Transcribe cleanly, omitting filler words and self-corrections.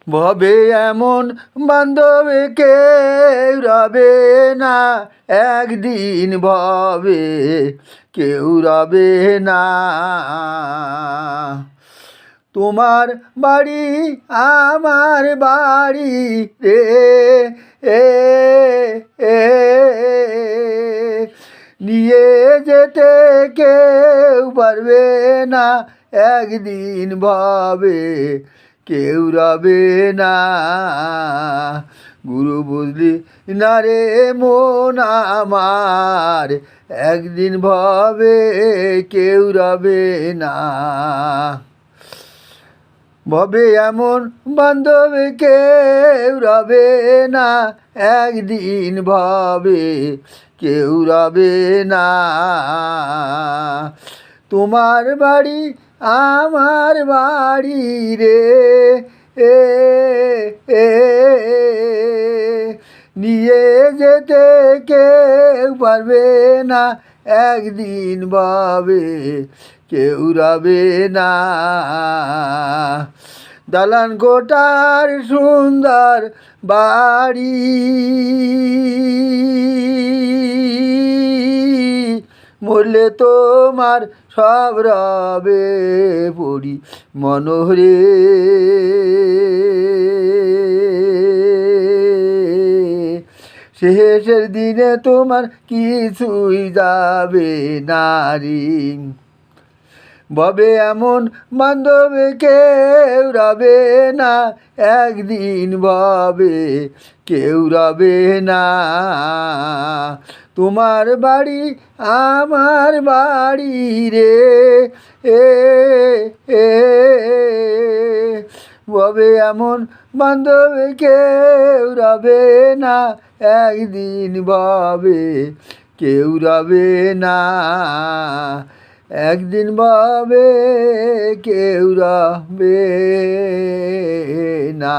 ভবে এমন বান্ধবে কেউ রবে না, একদিন ভবে কেউ রবে না। তোমার বাড়ি আমার বাড়ি রে, এ এ নিয়ে যেতে কেউ পারবে না, একদিন ভবে কেউ রবে না। গুরু বুঝলি না রে মন আমার, একদিন ভবে কেউ রবে না। ভবে এমন বান্ধব কেউ রবে না, একদিন ভবে কেউ রবে না। তোমার বাড়ি আমার বাড়ি রে, এ এ নিয়ে যেতে কেউ পারবে না, একদিন ভবে কেউ রবে না। দালান কোটার সুন্দর বাড়ি, মরলে তোমার সব রবে পড়ি মনোহরে। শেষের দিনে তোমার কিছুই যাবে না রে। ভবে এমন বান্ধব কেউ রবে না, একদিন ভবে কেউ রবে না। তোমার বাড়ি আমার বাড়ি রে, এ এ ভবে এমন বান্ধব কেউ রবে না, একদিন ভবে কেউ রবে না। একদিন ভবে কেউ রবে না।